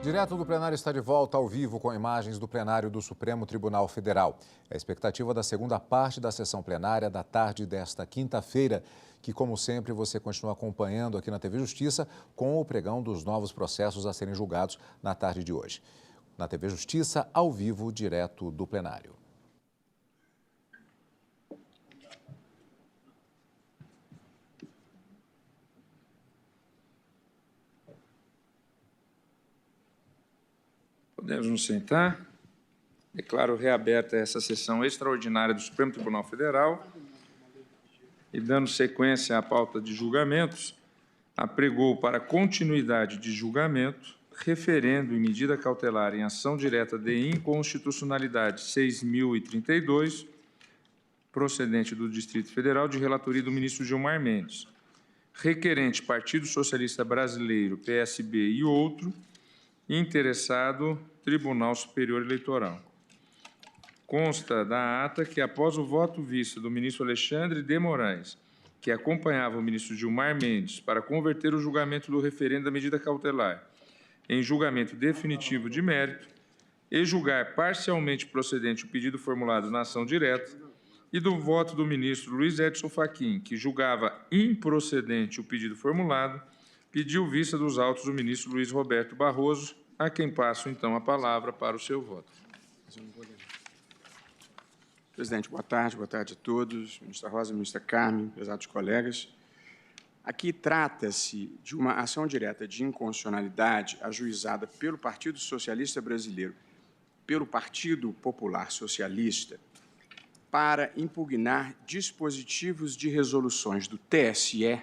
Direto do plenário está de volta ao vivo com imagens do plenário do Supremo Tribunal Federal. É a expectativa da segunda parte da sessão plenária da tarde desta quinta-feira, que, como sempre, você continua acompanhando aqui na TV Justiça com o pregão dos novos processos a serem julgados na tarde de hoje. Na TV Justiça, ao vivo, direto do plenário. Podemos nos sentar. Declaro reaberta essa sessão extraordinária do Supremo Tribunal Federal e, dando sequência à pauta de julgamentos, apregou para continuidade de julgamento referendo e medida cautelar em ação direta de inconstitucionalidade 6.032, procedente do Distrito Federal, de relatoria do ministro Gilmar Mendes, requerente Partido Socialista Brasileiro, PSB e outro, interessado Tribunal Superior Eleitoral. Consta da ata que, após o voto visto do ministro Alexandre de Moraes, que acompanhava o ministro Gilmar Mendes para converter o julgamento do referendo da medida cautelar em julgamento definitivo de mérito e julgar parcialmente procedente o pedido formulado na ação direta, e do voto do ministro Luiz Edson Fachin, que julgava improcedente o pedido formulado, pediu vista dos autos do ministro Luiz Roberto Barroso, a quem passo, então, a palavra para o seu voto. Presidente, boa tarde a todos, ministra Rosa, ministra Carmen, prezados colegas. Aqui trata-se de uma ação direta de inconstitucionalidade ajuizada pelo Partido Socialista Brasileiro, pelo Partido Popular Socialista, para impugnar dispositivos de resoluções do TSE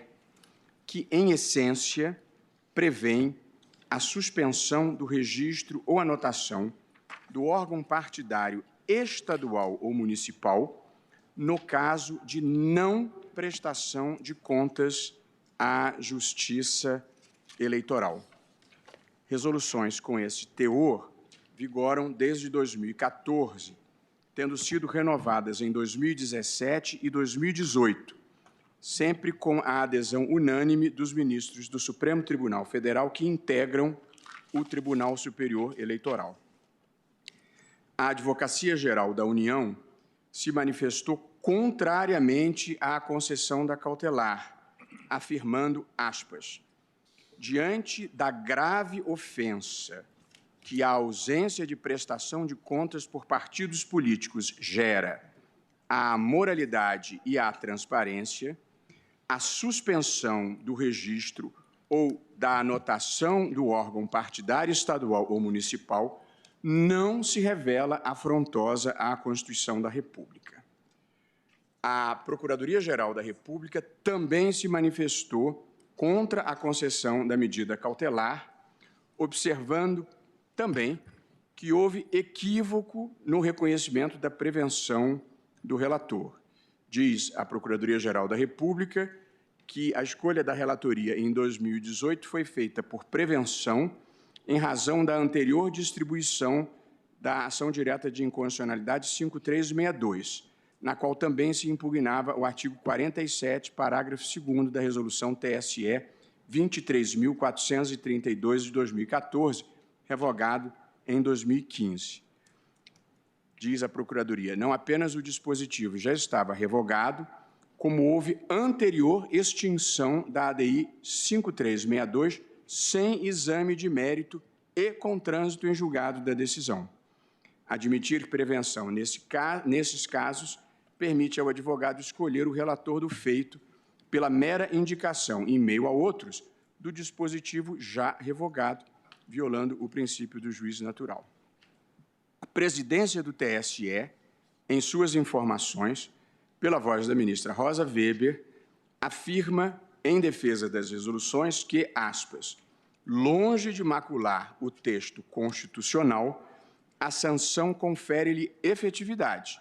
que, em essência, prevêem a suspensão do registro ou anotação do órgão partidário estadual ou municipal no caso de não prestação de contas à Justiça Eleitoral. Resoluções com esse teor vigoram desde 2014, tendo sido renovadas em 2017 e 2018, sempre com a adesão unânime dos ministros do Supremo Tribunal Federal que integram o Tribunal Superior Eleitoral. A Advocacia Geral da União se manifestou contrariamente à concessão da cautelar, afirmando, aspas, diante da grave ofensa que a ausência de prestação de contas por partidos políticos gera à moralidade e à transparência, a suspensão do registro ou da anotação do órgão partidário estadual ou municipal não se revela afrontosa à Constituição da República. A Procuradoria-Geral da República também se manifestou contra a concessão da medida cautelar, observando também que houve equívoco no reconhecimento da prevenção do relator. Diz a Procuradoria-Geral da República que a escolha da relatoria em 2018 foi feita por prevenção em razão da anterior distribuição da ação direta de inconstitucionalidade 5362, na qual também se impugnava o artigo 47, parágrafo 2º da Resolução TSE 23.432 de 2014, revogado em 2015. Diz a Procuradoria, não apenas o dispositivo já estava revogado, como houve anterior extinção da ADI 5362 sem exame de mérito e com trânsito em julgado da decisão. Admitir prevenção nesses casos permite ao advogado escolher o relator do feito pela mera indicação, em meio a outros, do dispositivo já revogado, violando o princípio do juízo natural. A presidência do TSE, em suas informações, pela voz da ministra Rosa Weber, afirma, em defesa das resoluções, que, aspas, longe de macular o texto constitucional, a sanção confere-lhe efetividade,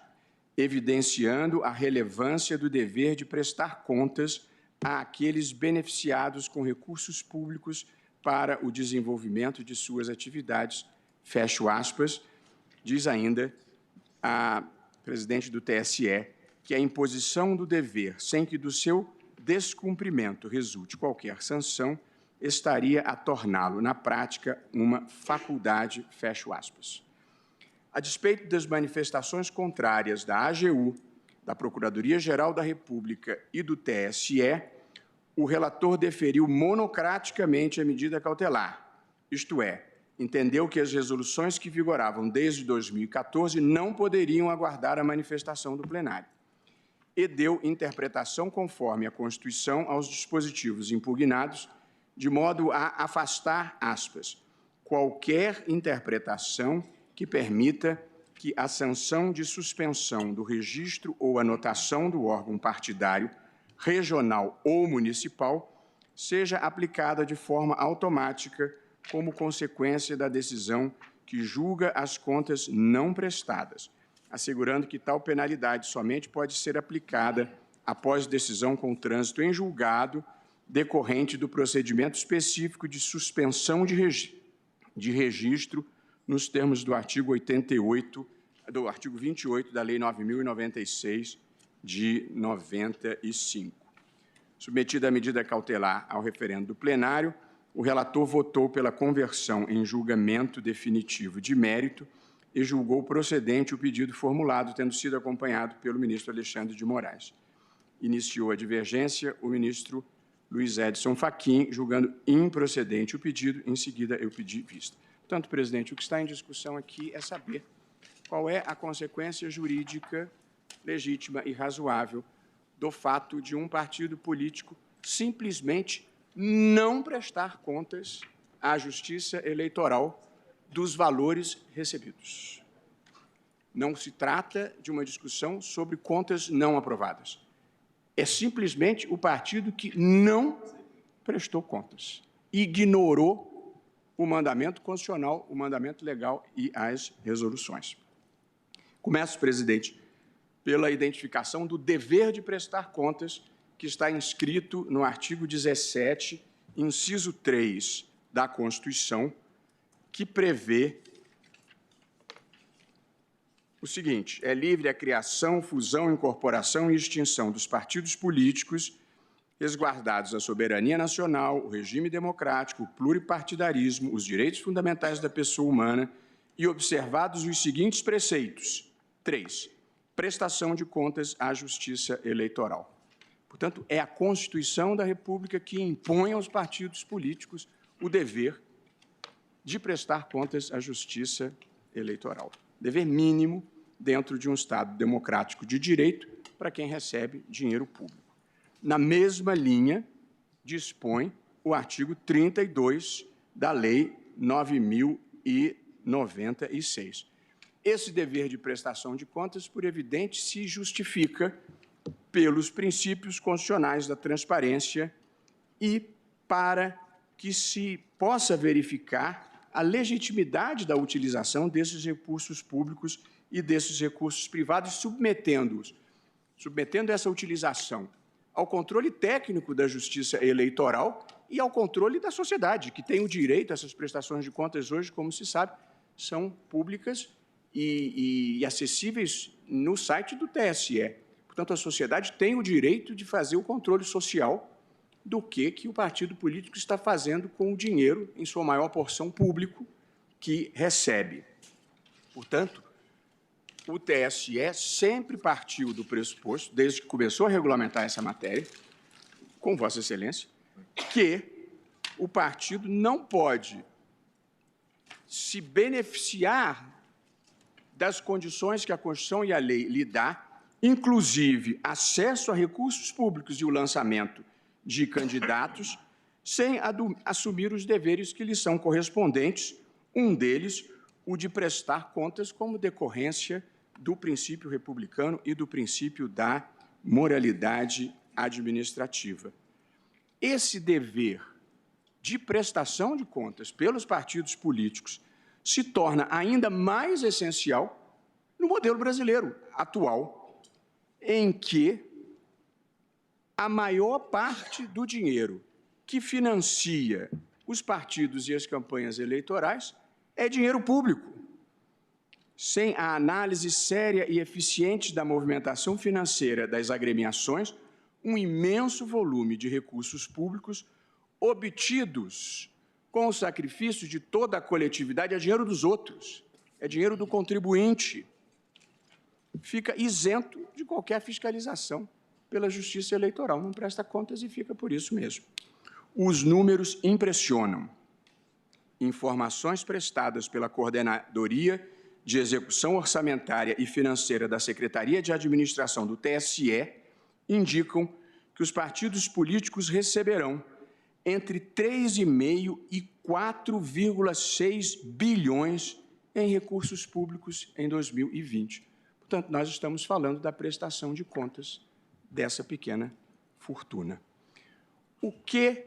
evidenciando a relevância do dever de prestar contas àqueles beneficiados com recursos públicos para o desenvolvimento de suas atividades, fecho aspas. Diz ainda a presidente do TSE que a imposição do dever, sem que do seu descumprimento resulte qualquer sanção, estaria a torná-lo, na prática, uma faculdade, fecho aspas. A despeito das manifestações contrárias da AGU, da Procuradoria-Geral da República e do TSE, o relator deferiu monocraticamente a medida cautelar, isto é, entendeu que as resoluções que vigoravam desde 2014 não poderiam aguardar a manifestação do plenário e deu interpretação conforme a Constituição aos dispositivos impugnados, de modo a afastar, aspas, qualquer interpretação que permita que a sanção de suspensão do registro ou anotação do órgão partidário, regional ou municipal, seja aplicada de forma automática como consequência da decisão que julga as contas não prestadas, assegurando que tal penalidade somente pode ser aplicada após decisão com trânsito em julgado decorrente do procedimento específico de suspensão de registro nos termos do artigo 28 da Lei 9.096 de 95. Submetida a medida cautelar ao referendo do plenário, o relator votou pela conversão em julgamento definitivo de mérito e julgou procedente o pedido formulado, tendo sido acompanhado pelo ministro Alexandre de Moraes. Iniciou a divergência o ministro Luiz Edson Fachin, julgando improcedente o pedido. Em seguida, eu pedi vista. Portanto, presidente, o que está em discussão aqui é saber qual é a consequência jurídica legítima e razoável do fato de um partido político simplesmente não prestar contas à Justiça Eleitoral dos valores recebidos. Não se trata de uma discussão sobre contas não aprovadas. É simplesmente o partido que não prestou contas, ignorou o mandamento constitucional, o mandamento legal e as resoluções. Começo, presidente, pela identificação do dever de prestar contas que está inscrito no artigo 17, inciso 3 da Constituição, que prevê o seguinte: é livre a criação, fusão, incorporação e extinção dos partidos políticos, resguardados a soberania nacional, o regime democrático, o pluripartidarismo, os direitos fundamentais da pessoa humana e observados os seguintes preceitos. 3. Prestação de contas à Justiça Eleitoral. Portanto, é a Constituição da República que impõe aos partidos políticos o dever de prestar contas à Justiça Eleitoral. Dever mínimo dentro de um Estado democrático de direito para quem recebe dinheiro público. Na mesma linha, dispõe o artigo 32 da Lei 9.096. Esse dever de prestação de contas, por evidente, se justifica pelos princípios constitucionais da transparência e para que se possa verificar a legitimidade da utilização desses recursos públicos e desses recursos privados, submetendo essa utilização ao controle técnico da Justiça Eleitoral e ao controle da sociedade, que tem o direito, essas prestações de contas hoje, como se sabe, são públicas e acessíveis no site do TSE. Portanto, a sociedade tem o direito de fazer o controle social do que o partido político está fazendo com o dinheiro, em sua maior porção público, que recebe. Portanto, o TSE sempre partiu do pressuposto, desde que começou a regulamentar essa matéria, com Vossa Excelência, que o partido não pode se beneficiar das condições que a Constituição e a lei lhe dá, inclusive acesso a recursos públicos e o lançamento de candidatos, sem assumir os deveres que lhes são correspondentes, um deles, o de prestar contas como decorrência do princípio republicano e do princípio da moralidade administrativa. Esse dever de prestação de contas pelos partidos políticos se torna ainda mais essencial no modelo brasileiro atual, em que a maior parte do dinheiro que financia os partidos e as campanhas eleitorais é dinheiro público. Sem a análise séria e eficiente da movimentação financeira das agremiações, um imenso volume de recursos públicos obtidos com o sacrifício de toda a coletividade, é dinheiro dos outros, é dinheiro do contribuinte, fica isento de qualquer fiscalização pela Justiça Eleitoral, não presta contas e fica por isso mesmo. Os números impressionam. Informações prestadas pela Coordenadoria de Execução Orçamentária e Financeira da Secretaria de Administração do TSE indicam que os partidos políticos receberão entre 3,5 e 4,6 bilhões em recursos públicos em 2020. Portanto, nós estamos falando da prestação de contas dessa pequena fortuna. O que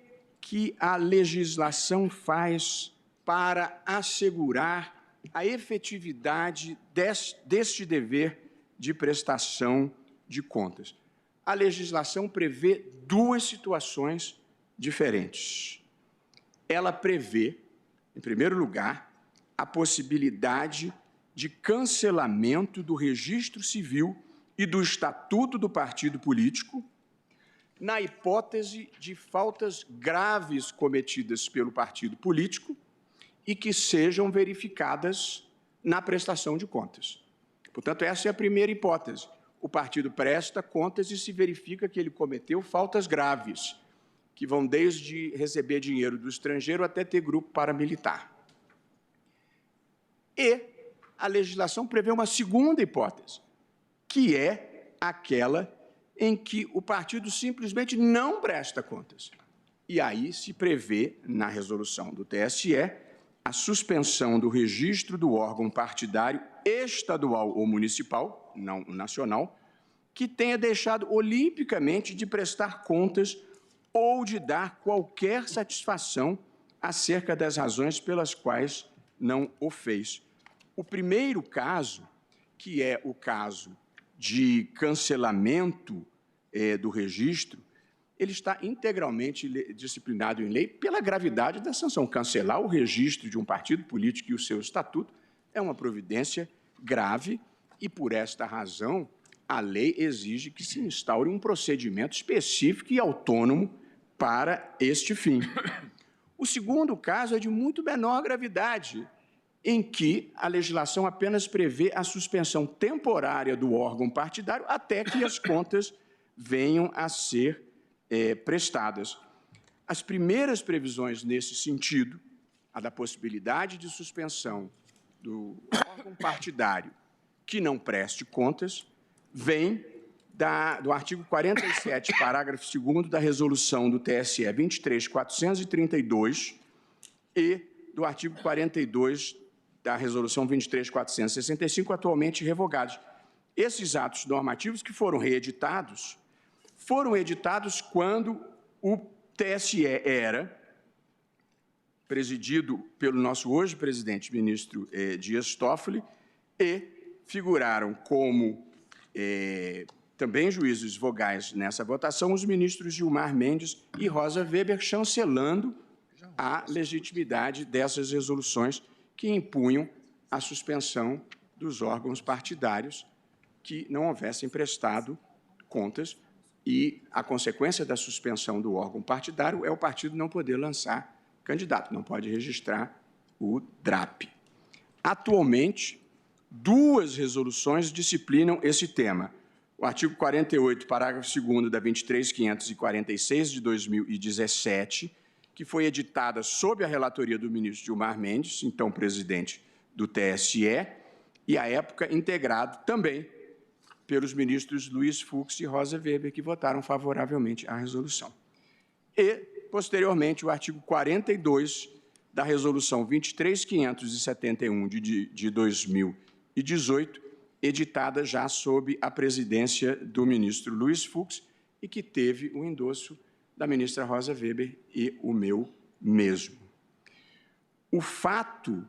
a legislação faz para assegurar a efetividade deste dever de prestação de contas? A legislação prevê duas situações diferentes. Ela prevê, em primeiro lugar, a possibilidade de cancelamento do registro civil e do estatuto do partido político, na hipótese de faltas graves cometidas pelo partido político e que sejam verificadas na prestação de contas. Portanto, essa é a primeira hipótese. O partido presta contas e se verifica que ele cometeu faltas graves, que vão desde receber dinheiro do estrangeiro até ter grupo paramilitar. E a legislação prevê uma segunda hipótese, que é aquela em que o partido simplesmente não presta contas. E aí se prevê, na resolução do TSE, a suspensão do registro do órgão partidário estadual ou municipal, não nacional, que tenha deixado olimpicamente de prestar contas ou de dar qualquer satisfação acerca das razões pelas quais não o fez. O primeiro caso, que é o caso de cancelamento do registro, ele está integralmente disciplinado em lei pela gravidade da sanção. Cancelar o registro de um partido político e o seu estatuto é uma providência grave e, por esta razão, a lei exige que se instaure um procedimento específico e autônomo para este fim. O segundo caso é de muito menor gravidade, em que a legislação apenas prevê a suspensão temporária do órgão partidário até que as contas venham a ser prestadas. As primeiras previsões nesse sentido, a da possibilidade de suspensão do órgão partidário que não preste contas, vem do artigo 47, parágrafo 2º da resolução do TSE 23.432 e do artigo 42 da resolução 23.465, atualmente revogados. Esses atos normativos que foram reeditados quando o TSE era presidido pelo nosso hoje presidente, ministro Dias Toffoli, e figuraram como também juízes vogais nessa votação os ministros Gilmar Mendes e Rosa Weber, chancelando a legitimidade dessas resoluções que impunham a suspensão dos órgãos partidários que não houvessem prestado contas, e a consequência da suspensão do órgão partidário é o partido não poder lançar candidato, não pode registrar o DRAP. Atualmente, duas resoluções disciplinam esse tema. O artigo 48, parágrafo 2º da 23.546 de 2017, que foi editada sob a relatoria do ministro Gilmar Mendes, então presidente do TSE, e, à época, integrado também pelos ministros Luiz Fux e Rosa Weber, que votaram favoravelmente à resolução. E, posteriormente, o artigo 42 da resolução 23.571 de 2018, editada já sob a presidência do ministro Luiz Fux e que teve o endosso da ministra Rosa Weber e o meu mesmo. O fato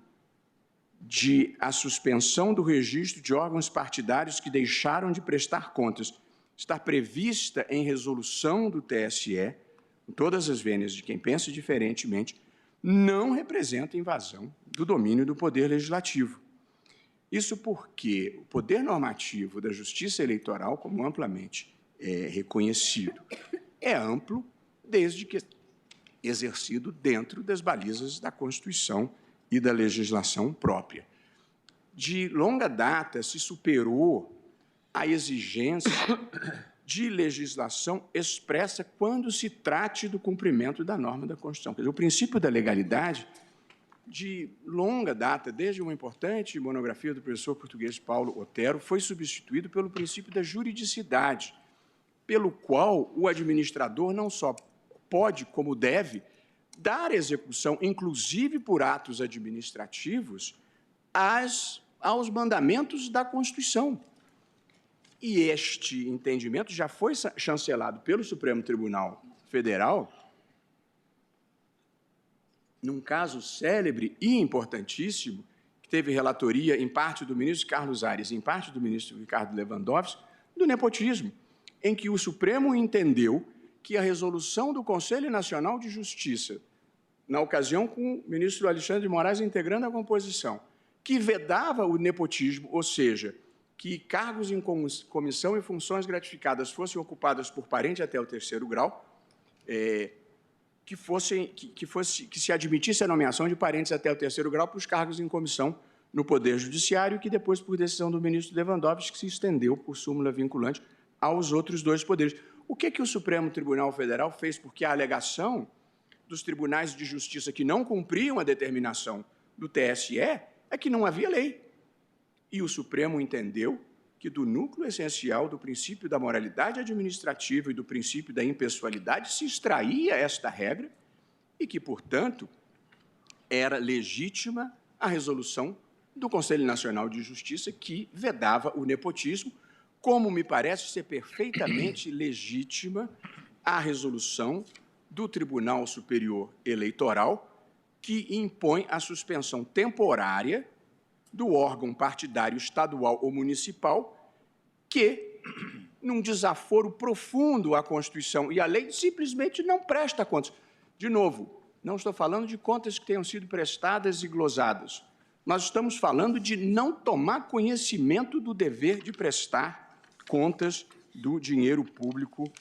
de a suspensão do registro de órgãos partidários que deixaram de prestar contas estar prevista em resolução do TSE, com todas as vênias de quem pensa diferentemente, não representa invasão do domínio do Poder Legislativo. Isso porque o poder normativo da Justiça Eleitoral, como amplamente reconhecido, é amplo desde que exercido dentro das balizas da Constituição e da legislação própria. De longa data, se superou a exigência de legislação expressa quando se trate do cumprimento da norma da Constituição. Quer dizer, o princípio da legalidade, de longa data, desde uma importante monografia do professor português Paulo Otero, foi substituído pelo princípio da juridicidade, pelo qual o administrador não só pode, como deve, dar execução, inclusive por atos administrativos, aos mandamentos da Constituição. E este entendimento já foi chancelado pelo Supremo Tribunal Federal, num caso célebre e importantíssimo, que teve relatoria em parte do ministro Carlos Aires, em parte do ministro Ricardo Lewandowski, do nepotismo, em que o Supremo entendeu que a resolução do Conselho Nacional de Justiça, na ocasião com o ministro Alexandre de Moraes integrando a composição, que vedava o nepotismo, ou seja, que cargos em comissão e funções gratificadas fossem ocupadas por parente até o 3º grau, que se admitisse a nomeação de parentes até o 3º grau para os cargos em comissão no Poder Judiciário, que depois, por decisão do ministro Lewandowski, se estendeu por súmula vinculante aos outros 2 poderes. O que o Supremo Tribunal Federal fez? Porque a alegação dos tribunais de justiça que não cumpriam a determinação do TSE é que não havia lei. E o Supremo entendeu que do núcleo essencial do princípio da moralidade administrativa e do princípio da impessoalidade se extraía esta regra e que, portanto, era legítima a resolução do Conselho Nacional de Justiça que vedava o nepotismo, como me parece ser perfeitamente legítima a resolução do Tribunal Superior Eleitoral que impõe a suspensão temporária do órgão partidário estadual ou municipal que, num desaforo profundo à Constituição e à lei, simplesmente não presta contas. De novo, não estou falando de contas que tenham sido prestadas e glosadas. Nós estamos falando de não tomar conhecimento do dever de prestar contas do dinheiro público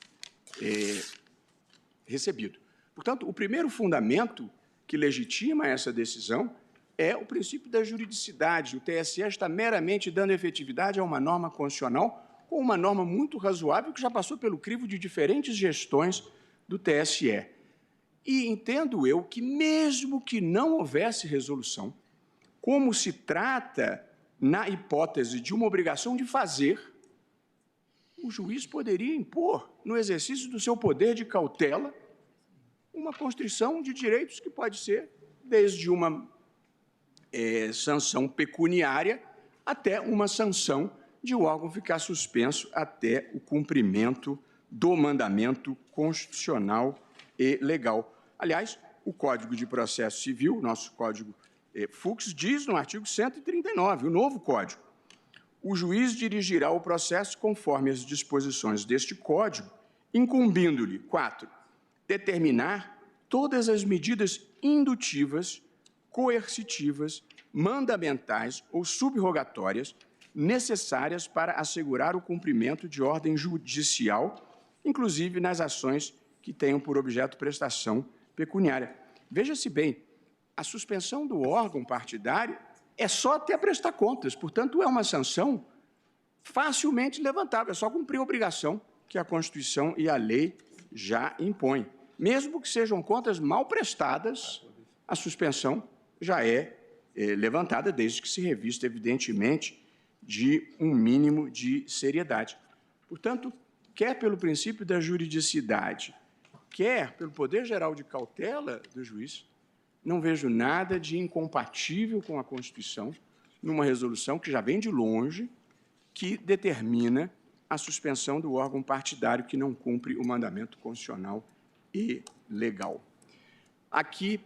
recebido. Portanto, o primeiro fundamento que legitima essa decisão é o princípio da juridicidade. O TSE está meramente dando efetividade a uma norma constitucional com uma norma muito razoável que já passou pelo crivo de diferentes gestões do TSE. E entendo eu que, mesmo que não houvesse resolução, como se trata, na hipótese de uma obrigação de fazer, o juiz poderia impor, no exercício do seu poder de cautela, uma constrição de direitos que pode ser desde uma sanção pecuniária até uma sanção de o órgão ficar suspenso até o cumprimento do mandamento constitucional e legal. Aliás, o Código de Processo Civil, nosso Código Fux, diz no artigo 139, o novo Código: o juiz dirigirá o processo conforme as disposições deste Código, incumbindo-lhe, 4, determinar todas as medidas indutivas, coercitivas, mandamentais ou subrogatórias necessárias para assegurar o cumprimento de ordem judicial, inclusive nas ações que tenham por objeto prestação pecuniária. Veja-se bem, a suspensão do órgão partidário é só até prestar contas, portanto, é uma sanção facilmente levantável, é só cumprir a obrigação que a Constituição e a lei já impõem. Mesmo que sejam contas mal prestadas, a suspensão já é levantada, desde que se revista, evidentemente, de um mínimo de seriedade. Portanto, quer pelo princípio da juridicidade, quer pelo poder geral de cautela do juiz, não vejo nada de incompatível com a Constituição numa resolução que já vem de longe, que determina a suspensão do órgão partidário que não cumpre o mandamento constitucional e legal. Aqui,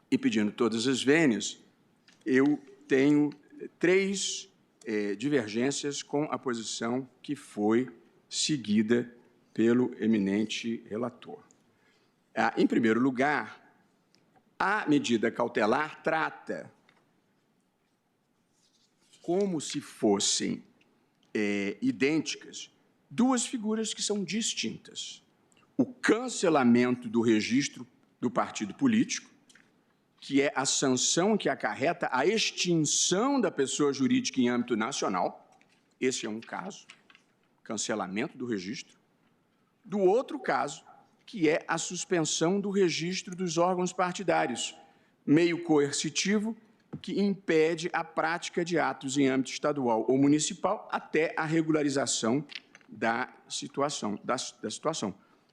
e pedindo todas as vênias, eu tenho 3 divergências com a posição que foi seguida pelo eminente relator. Em primeiro lugar, a medida cautelar trata como se fossem idênticas 2 figuras que são distintas: o cancelamento do registro do partido político, que é a sanção que acarreta a extinção da pessoa jurídica em âmbito nacional. Esse é um caso, cancelamento do registro. Do outro caso, que é a suspensão do registro dos órgãos partidários, meio coercitivo que impede a prática de atos em âmbito estadual ou municipal até a regularização da situação.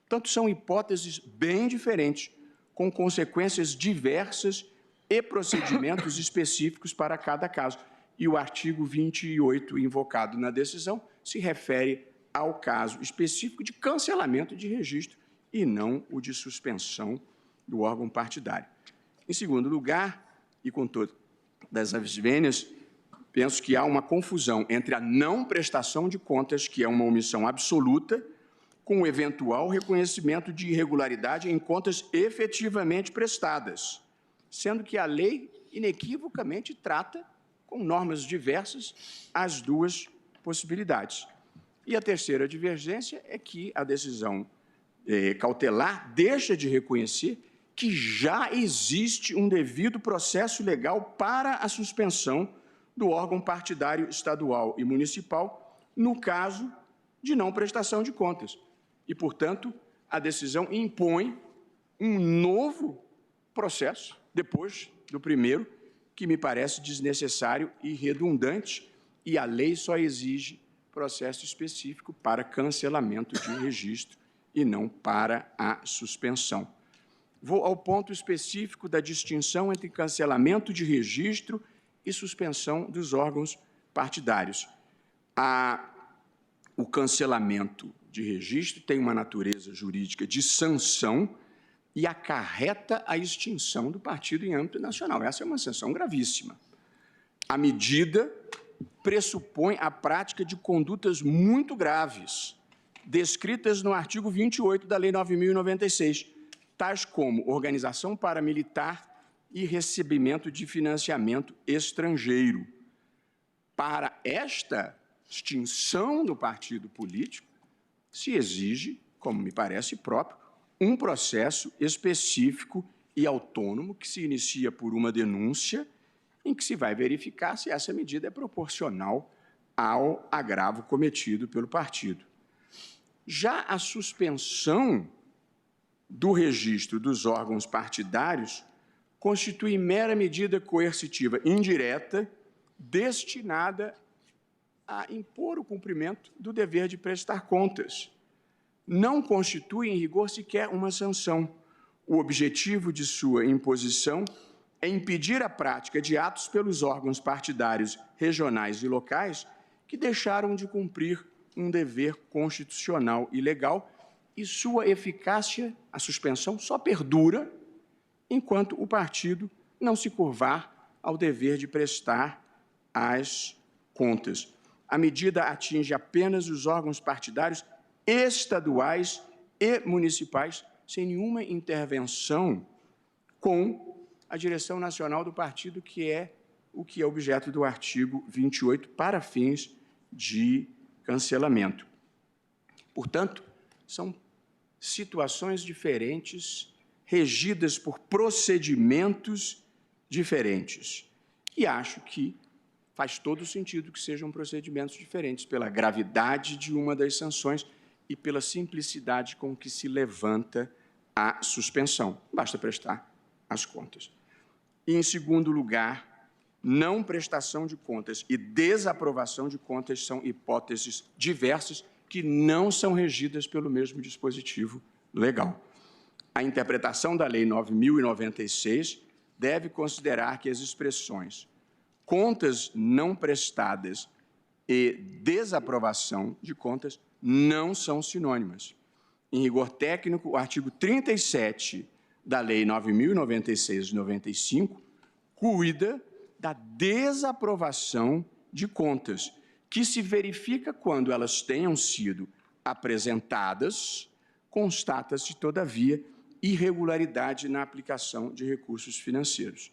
Portanto, são hipóteses bem diferentes, com consequências diversas e procedimentos específicos para cada caso. E o artigo 28, invocado na decisão, se refere ao caso específico de cancelamento de registro e não o de suspensão do órgão partidário. Em segundo lugar, e com todas as vênias, penso que há uma confusão entre a não prestação de contas, que é uma omissão absoluta, com o eventual reconhecimento de irregularidade em contas efetivamente prestadas, sendo que a lei inequivocamente trata, com normas diversas, as duas possibilidades. E a terceira divergência é que a decisão cautelar deixa de reconhecer que já existe um devido processo legal para a suspensão do órgão partidário estadual e municipal no caso de não prestação de contas. E, portanto, a decisão impõe um novo processo, depois do primeiro, que me parece desnecessário e redundante, e a lei só exige processo específico para cancelamento de registro e não para a suspensão. Vou ao ponto específico da distinção entre cancelamento de registro e suspensão dos órgãos partidários. O cancelamento de registro tem uma natureza jurídica de sanção e acarreta a extinção do partido em âmbito nacional. Essa é uma sanção gravíssima. A medida pressupõe a prática de condutas muito graves, descritas no artigo 28 da Lei 9.096, tais como organização paramilitar e recebimento de financiamento estrangeiro. Para esta extinção do partido político, se exige, como me parece próprio, um processo específico e autônomo que se inicia por uma denúncia em que se vai verificar se essa medida é proporcional ao agravo cometido pelo partido. Já a suspensão do registro dos órgãos partidários constitui mera medida coercitiva indireta destinada a impor o cumprimento do dever de prestar contas. Não constitui, em rigor, sequer uma sanção. O objetivo de sua imposição é impedir a prática de atos pelos órgãos partidários regionais e locais que deixaram de cumprir um dever constitucional e legal, e sua eficácia, a suspensão, só perdura enquanto o partido não se curvar ao dever de prestar as contas. A medida atinge apenas os órgãos partidários estaduais e municipais, sem nenhuma intervenção com a direção nacional do partido, que é o que é objeto do artigo 28, para fins de cancelamento. Portanto, são situações diferentes, regidas por procedimentos diferentes. E acho que faz todo sentido que sejam procedimentos diferentes, pela gravidade de uma das sanções e pela simplicidade com que se levanta a suspensão. Basta prestar as contas. E, em segundo lugar, não prestação de contas e desaprovação de contas são hipóteses diversas que não são regidas pelo mesmo dispositivo legal. A interpretação da Lei 9.096 deve considerar que as expressões contas não prestadas e desaprovação de contas não são sinônimas. Em rigor técnico, o artigo 37 da Lei 9.096 de 95 cuida da desaprovação de contas, que se verifica quando elas tenham sido apresentadas, constata-se, todavia, irregularidade na aplicação de recursos financeiros.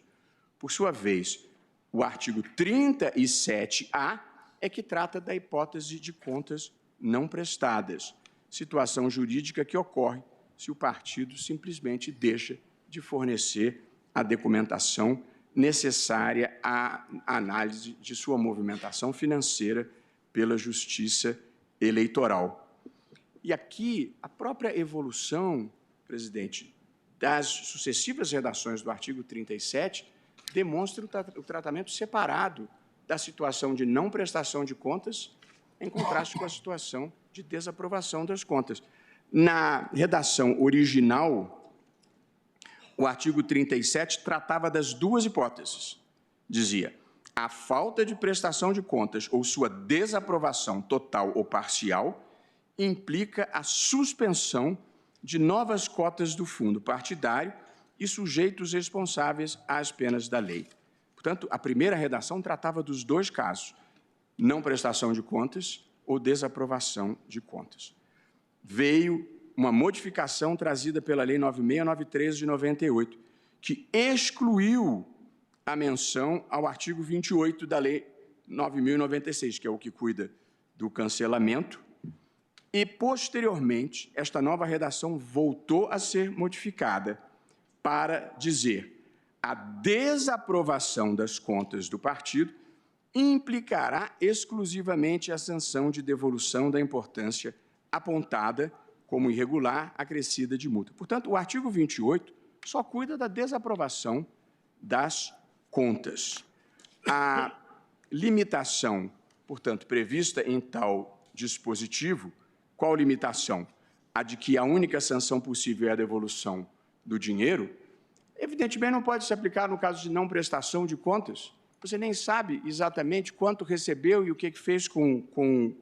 Por sua vez, o artigo 37A é que trata da hipótese de contas não prestadas, situação jurídica que ocorre se o partido simplesmente deixa de fornecer a documentação necessária à análise de sua movimentação financeira pela Justiça Eleitoral. E aqui, a própria evolução, presidente, das sucessivas redações do artigo 37 demonstra o tratamento separado da situação de não prestação de contas em contraste com a situação de desaprovação das contas. Na redação original, o artigo 37 tratava das duas hipóteses. Dizia: a falta de prestação de contas ou sua desaprovação total ou parcial implica a suspensão de novas cotas do fundo partidário e sujeitos responsáveis às penas da lei. Portanto, a primeira redação tratava dos dois casos: não prestação de contas ou desaprovação de contas. Veio uma modificação trazida pela Lei 9693 de 98, que excluiu a menção ao artigo 28 da Lei 9.096, que é o que cuida do cancelamento, e, posteriormente, esta nova redação voltou a ser modificada para dizer: a desaprovação das contas do partido implicará exclusivamente a sanção de devolução da importância apontada como irregular, acrescida de multa. Portanto, o artigo 28 só cuida da desaprovação das contas. A limitação, portanto, prevista em tal dispositivo, qual limitação? A de que a única sanção possível é a devolução do dinheiro, evidentemente não pode se aplicar no caso de não prestação de contas. Você nem sabe exatamente quanto recebeu e o que fez com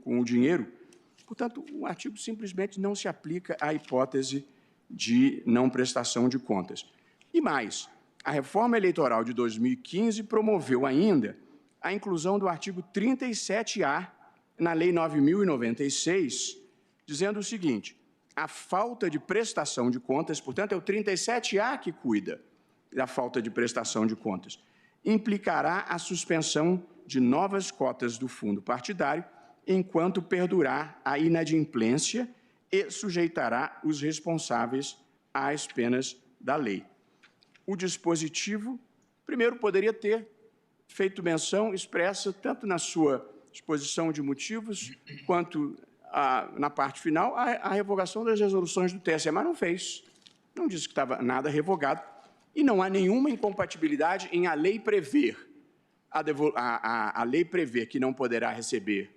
o dinheiro. Portanto, o artigo simplesmente não se aplica à hipótese de não prestação de contas. E mais, a reforma eleitoral de 2015 promoveu ainda a inclusão do artigo 37A na Lei 9.096, dizendo o seguinte: a falta de prestação de contas, portanto, é o 37A que cuida da falta de prestação de contas, implicará a suspensão de novas cotas do fundo partidário enquanto perdurar a inadimplência e sujeitará os responsáveis às penas da lei. O dispositivo, primeiro, poderia ter feito menção expressa, tanto na sua exposição de motivos, quanto na parte final, a revogação das resoluções do TSE, mas não fez. Não disse que estava nada revogado e não há nenhuma incompatibilidade em a lei prever, a lei prever que não poderá receber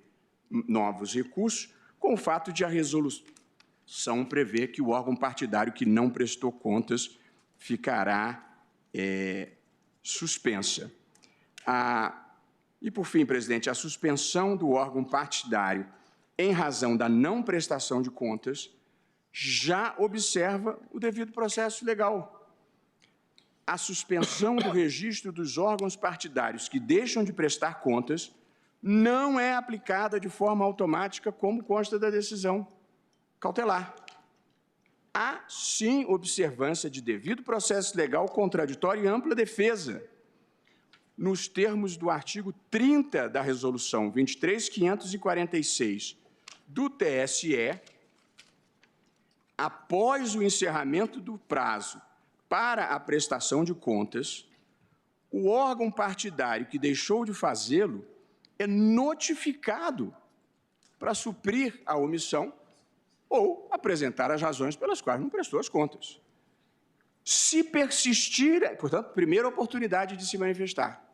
novos recursos, com o fato de a resolução prever que o órgão partidário que não prestou contas ficará suspensa. E, por fim, presidente, a suspensão do órgão partidário em razão da não prestação de contas já observa o devido processo legal. A suspensão do registro dos órgãos partidários que deixam de prestar contas não é aplicada de forma automática, como consta da decisão cautelar. Há, sim, observância de devido processo legal, contraditório e ampla defesa, nos termos do artigo 30 da Resolução 23.546 do TSE, após o encerramento do prazo para a prestação de contas, o órgão partidário que deixou de fazê-lo é notificado para suprir a omissão ou apresentar as razões pelas quais não prestou as contas. Se persistir, portanto, primeira oportunidade de se manifestar.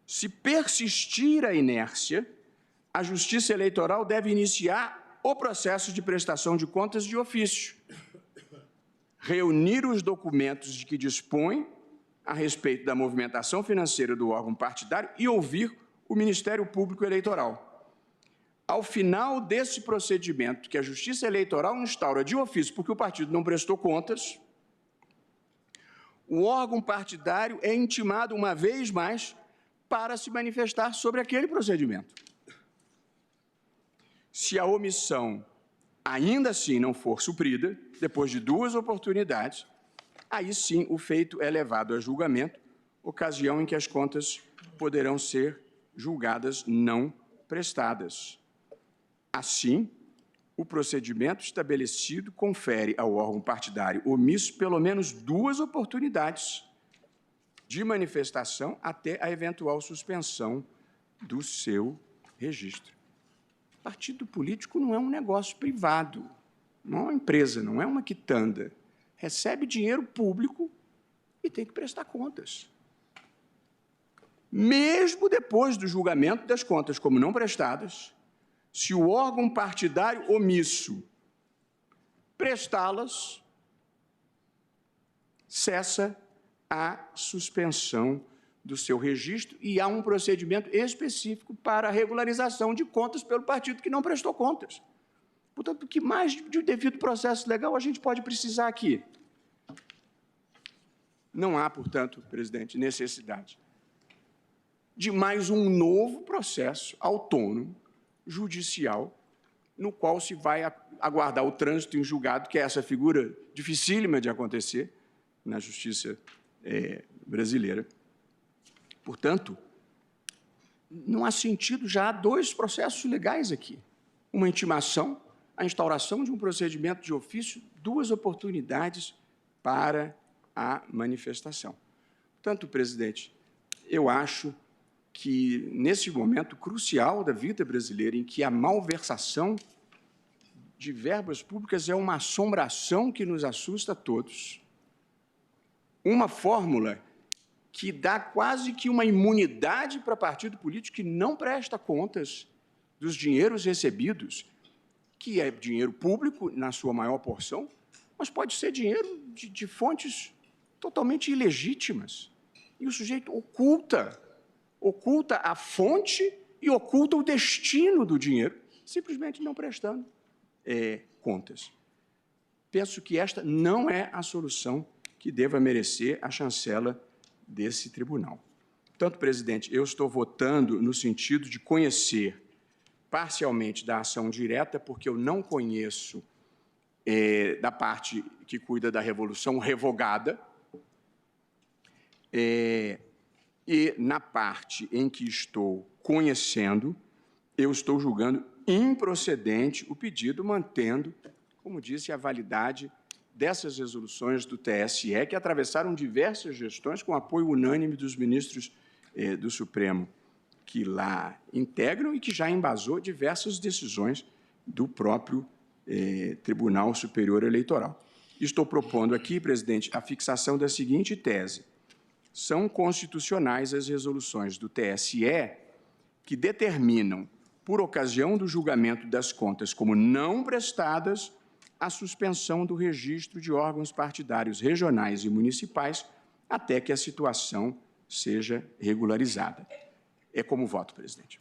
Se persistir a inércia, a Justiça Eleitoral deve iniciar o processo de prestação de contas de ofício, reunir os documentos de que dispõe a respeito da movimentação financeira do órgão partidário e ouvir o Ministério Público Eleitoral. Ao final desse procedimento, que a Justiça Eleitoral instaura de ofício, porque o partido não prestou contas, o órgão partidário é intimado uma vez mais para se manifestar sobre aquele procedimento. Se a omissão ainda assim não for suprida, depois de duas oportunidades, aí sim o feito é levado a julgamento, ocasião em que as contas poderão ser julgadas não prestadas. Assim, o procedimento estabelecido confere ao órgão partidário omisso pelo menos 2 oportunidades de manifestação até a eventual suspensão do seu registro. Partido político não é um negócio privado, não é uma empresa, não é uma quitanda. Recebe dinheiro público e tem que prestar contas. Mesmo depois do julgamento das contas como não prestadas, se o órgão partidário omisso prestá-las, cessa a suspensão do seu registro e há um procedimento específico para a regularização de contas pelo partido que não prestou contas. Portanto, o que mais de devido processo legal a gente pode precisar aqui? Não há, portanto, presidente, necessidade de mais um novo processo autônomo, judicial, no qual se vai aguardar o trânsito em julgado, que é essa figura dificílima de acontecer na justiça brasileira. Portanto, não há sentido, já há 2 processos legais aqui. Uma intimação, a instauração de um procedimento de ofício, 2 oportunidades para a manifestação. Portanto, presidente, eu acho que, nesse momento crucial da vida brasileira, em que a malversação de verbas públicas é uma assombração que nos assusta a todos, uma fórmula que dá quase que uma imunidade para partido político que não presta contas dos dinheiros recebidos, que é dinheiro público, na sua maior porção, mas pode ser dinheiro de fontes totalmente ilegítimas. E o sujeito oculta a fonte e oculta o destino do dinheiro, simplesmente não prestando contas. Penso que esta não é a solução que deva merecer a chancela desse tribunal. Portanto, presidente, eu estou votando no sentido de conhecer parcialmente da ação direta, porque eu não conheço da parte que cuida da revolução revogada, e na parte em que estou conhecendo, eu estou julgando improcedente o pedido, mantendo, como disse, a validade dessas resoluções do TSE, que atravessaram diversas gestões com apoio unânime dos ministros do Supremo que lá integram e que já embasou diversas decisões do próprio Tribunal Superior Eleitoral. Estou propondo aqui, presidente, a fixação da seguinte tese: são constitucionais as resoluções do TSE que determinam, por ocasião do julgamento das contas como não prestadas, a suspensão do registro de órgãos partidários regionais e municipais até que a situação seja regularizada. É como voto, presidente.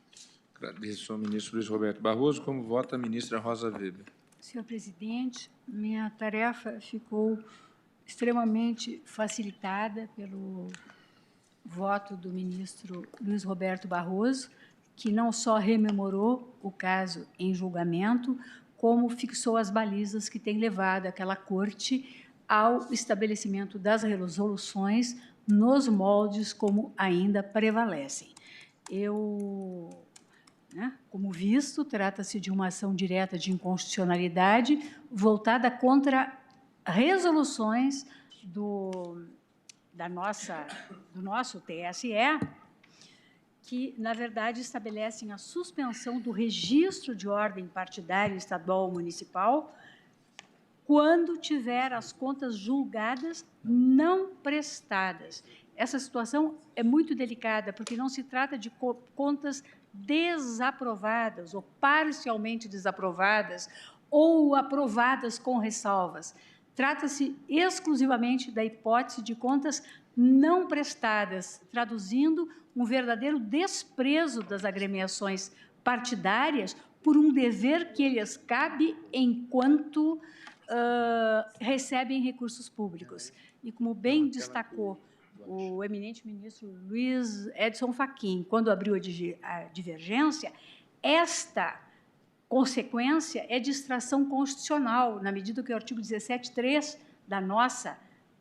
Agradeço ao ministro Luiz Roberto Barroso. Como vota a ministra Rosa Weber? Senhor presidente, minha tarefa ficou extremamente facilitada pelo voto do ministro Luiz Roberto Barroso, que não só rememorou o caso em julgamento, como fixou as balizas que têm levado aquela corte ao estabelecimento das resoluções nos moldes como ainda prevalecem. Como visto, trata-se de uma ação direta de inconstitucionalidade voltada contra resoluções do nosso TSE, que, na verdade, estabelecem a suspensão do registro de ordem partidária estadual ou municipal quando tiver as contas julgadas não prestadas. Essa situação é muito delicada, porque não se trata de contas desaprovadas ou parcialmente desaprovadas ou aprovadas com ressalvas. Trata-se exclusivamente da hipótese de contas não prestadas, traduzindo um verdadeiro desprezo das agremiações partidárias por um dever que lhes cabe enquanto recebem recursos públicos. E como bem destacou o eminente ministro Luiz Edson Fachin, quando abriu a divergência, esta consequência é de extração constitucional, na medida que o artigo 17.3 da nossa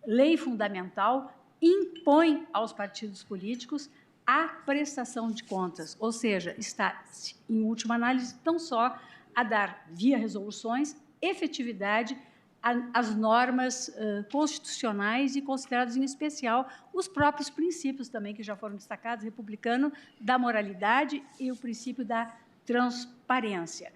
lei fundamental impõe aos partidos políticos a prestação de contas, ou seja, está, em última análise, não só a dar, via resoluções, efetividade às normas constitucionais e considerados, em especial, os próprios princípios também, que já foram destacados, republicano, da moralidade e o princípio da transparência.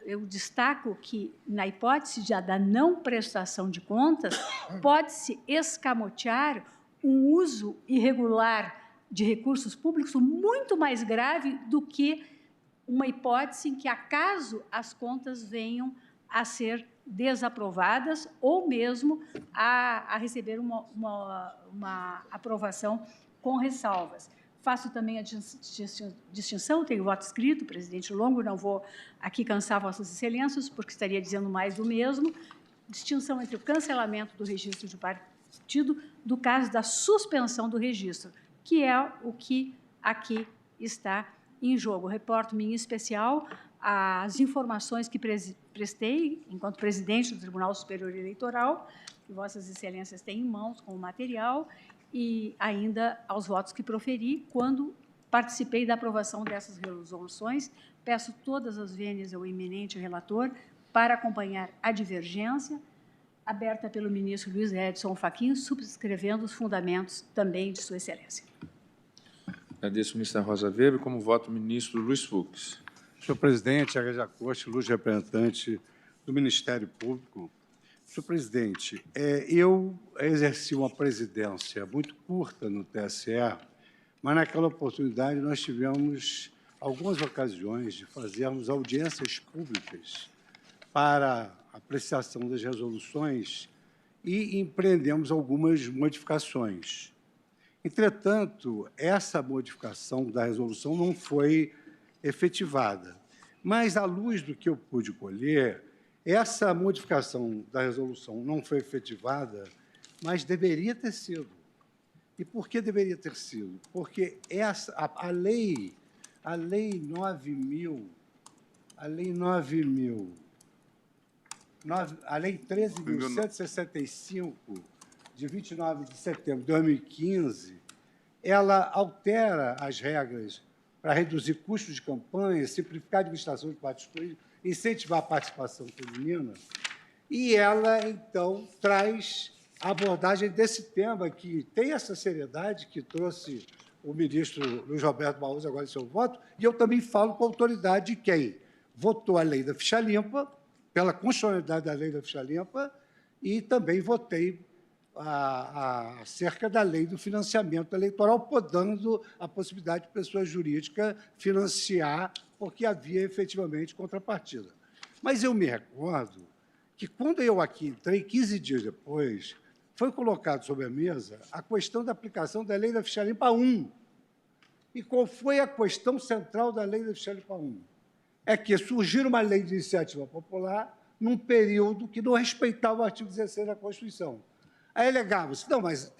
Eu destaco que, na hipótese da não prestação de contas, pode-se escamotear um uso irregular de recursos públicos muito mais grave do que uma hipótese em que, acaso, as contas venham a ser desaprovadas ou mesmo a receber uma aprovação com ressalvas. Faço também a distinção, tenho voto escrito, presidente Longo, não vou aqui cansar Vossas Excelências, porque estaria dizendo mais do mesmo, distinção entre o cancelamento do registro de partido do caso da suspensão do registro, que é o que aqui está em jogo. Reporto-me, em especial, as informações que prestei, enquanto presidente do Tribunal Superior Eleitoral, que Vossas Excelências têm em mãos com o material, e ainda aos votos que proferi quando participei da aprovação dessas resoluções. Peço todas as vênias ao eminente relator para acompanhar a divergência, aberta pelo ministro Luiz Edson Fachin, subscrevendo os fundamentos também de Sua Excelência. Agradeço, ministra Rosa Weber. Como voto, o ministro Luiz Fux. Senhor presidente, Aguiar Costa, ilustre representante do Ministério Público. Senhor presidente, eu exerci uma presidência muito curta no TSE, mas naquela oportunidade nós tivemos algumas ocasiões de fazermos audiências públicas para apreciação das resoluções e empreendemos algumas modificações. Entretanto, essa modificação da resolução não foi efetivada, mas, à luz do que eu pude colher, essa modificação da resolução não foi efetivada, mas deveria ter sido. E por que deveria ter sido? Porque a lei 13.165, de 29 de setembro de 2015, ela altera as regras para reduzir custos de campanha, simplificar a administração de partidos políticos, incentivar a participação feminina, e ela, então, traz a abordagem desse tema, que tem essa seriedade que trouxe o ministro Luiz Roberto Barroso agora em seu voto, e eu também falo com a autoridade de quem votou a lei da ficha limpa, pela constitucionalidade da lei da ficha limpa, e também votei acerca da lei do financiamento eleitoral, podando a possibilidade de pessoa jurídica financiar, porque havia efetivamente contrapartida. Mas eu me recordo que, quando eu aqui entrei, 15 dias depois, foi colocado sobre a mesa a questão da aplicação da lei da ficha limpa 1. E qual foi a questão central da lei da ficha limpa 1? É que surgiu uma lei de iniciativa popular num período que não respeitava o artigo 16 da Constituição. Aí alegava-se, não, mas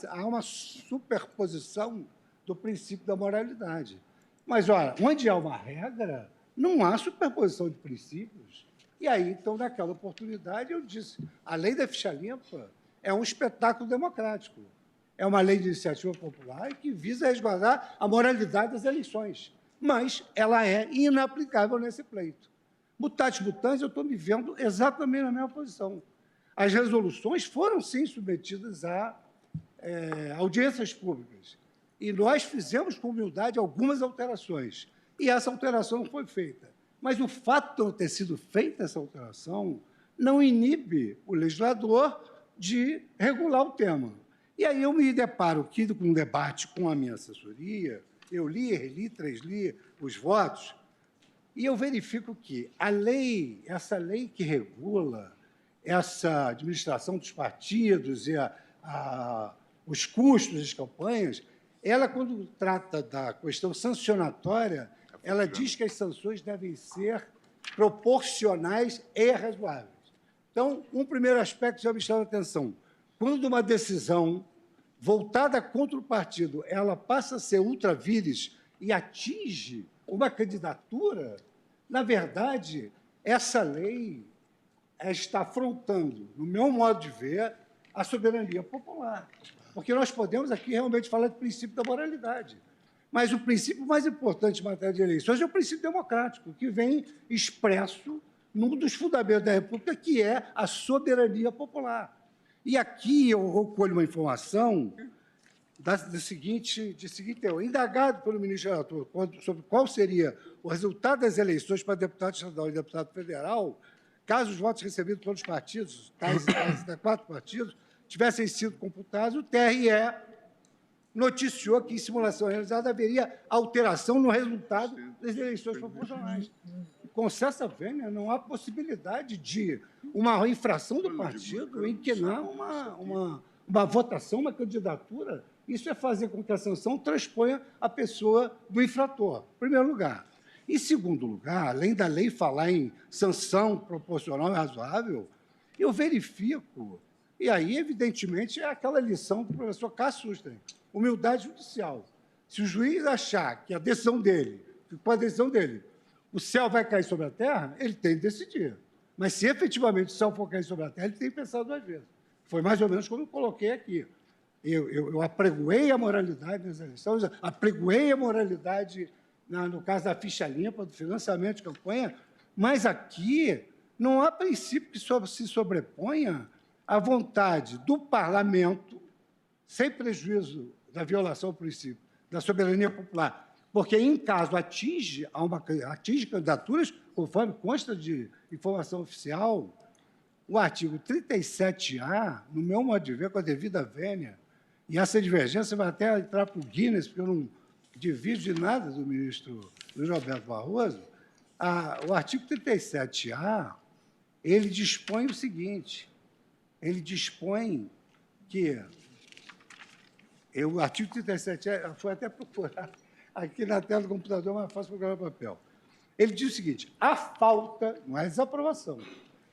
há uma superposição do princípio da moralidade. Mas, olha, onde há uma regra, não há superposição de princípios. E aí, então, naquela oportunidade, eu disse, a lei da ficha limpa é um espetáculo democrático. É uma lei de iniciativa popular que visa resguardar a moralidade das eleições. Mas ela é inaplicável nesse pleito. Mutatis mutandis, eu estou me vendo exatamente na mesma posição. As resoluções foram, sim, submetidas a audiências públicas. E nós fizemos, com humildade, algumas alterações. E essa alteração não foi feita. Mas o fato de não ter sido feita essa alteração não inibe o legislador de regular o tema. E aí eu me deparo aqui com um debate com a minha assessoria, eu li, reli, transli os votos, e eu verifico que a lei, essa lei que regula essa administração dos partidos e os custos das campanhas, ela, quando trata da questão sancionatória, ela diz que as sanções devem ser proporcionais e razoáveis. Então, um primeiro aspecto já me chama a atenção. Quando uma decisão voltada contra o partido, ela passa a ser ultra vires e atinge uma candidatura, na verdade, essa lei está afrontando, no meu modo de ver, a soberania popular. Porque nós podemos aqui realmente falar do princípio da moralidade. Mas o princípio mais importante em matéria de eleições é o princípio democrático, que vem expresso num dos fundamentos da República, que é a soberania popular. E aqui eu colho uma informação de seguinte teor. Indagado pelo ministro relator sobre qual seria o resultado das eleições para deputado estadual e deputado federal, caso os votos recebidos pelos partidos, tais 4 partidos, tivessem sido computados, o TRE noticiou que, em simulação realizada, haveria alteração no resultado das eleições proporcionais. Com essa vênia, não há possibilidade de uma infração do partido em que não uma votação, uma candidatura. Isso é fazer com que a sanção transponha a pessoa do infrator, em primeiro lugar. Em segundo lugar, além da lei falar em sanção proporcional e razoável, eu verifico, e aí, evidentemente, é aquela lição do professor Cassusten, humildade judicial. Se o juiz achar que a decisão dele, com a decisão dele, o céu vai cair sobre a terra, ele tem que decidir. Mas, se efetivamente o céu for cair sobre a terra, ele tem que pensar 2 vezes. Foi mais ou menos como eu coloquei aqui. Eu apregoei a moralidade nas eleições, apregoei a moralidade no caso da ficha limpa, do financiamento de campanha, mas aqui não há princípio que se sobreponha à vontade do parlamento, sem prejuízo da violação do princípio da soberania popular, porque, em caso, atinge candidaturas, conforme consta de informação oficial, o artigo 37A, no meu modo de ver, com a devida vênia, e essa divergência vai até entrar para o Guinness, porque eu não divido de nada do ministro Luiz Roberto Barroso, o artigo 37A, ele dispõe o seguinte, ele dispõe que... o artigo 37A, foi até procurar aqui na tela do computador, mas fácil procurar no papel. Ele diz o seguinte, a falta, não é desaprovação,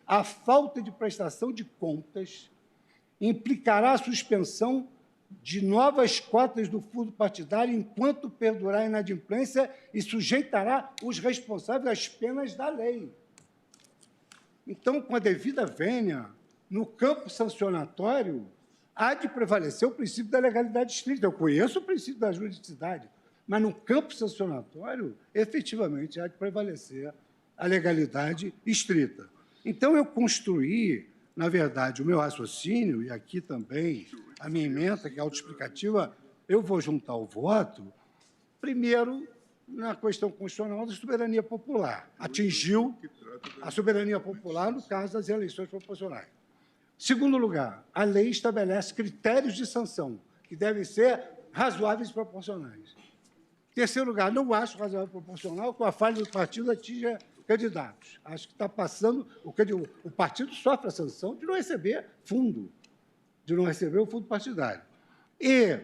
a falta de prestação de contas implicará a suspensão de novas cotas do fundo partidário enquanto perdurar a inadimplência e sujeitará os responsáveis às penas da lei. Então, com a devida vênia, no campo sancionatório, há de prevalecer o princípio da legalidade estrita. Eu conheço o princípio da juridicidade, mas no campo sancionatório, efetivamente, há de prevalecer a legalidade estrita. Então, eu construí, na verdade, o meu raciocínio, e aqui também a minha emenda, que é autoexplicativa, eu vou juntar o voto, primeiro, na questão constitucional da soberania popular. Atingiu a soberania popular no caso das eleições proporcionais. Segundo lugar, a lei estabelece critérios de sanção, que devem ser razoáveis e proporcionais. Terceiro lugar, não acho razoável e proporcional que a falha do partido atinja candidatos. Acho que está passando... O partido sofre a sanção de não receber fundo, de não receber o fundo partidário. E,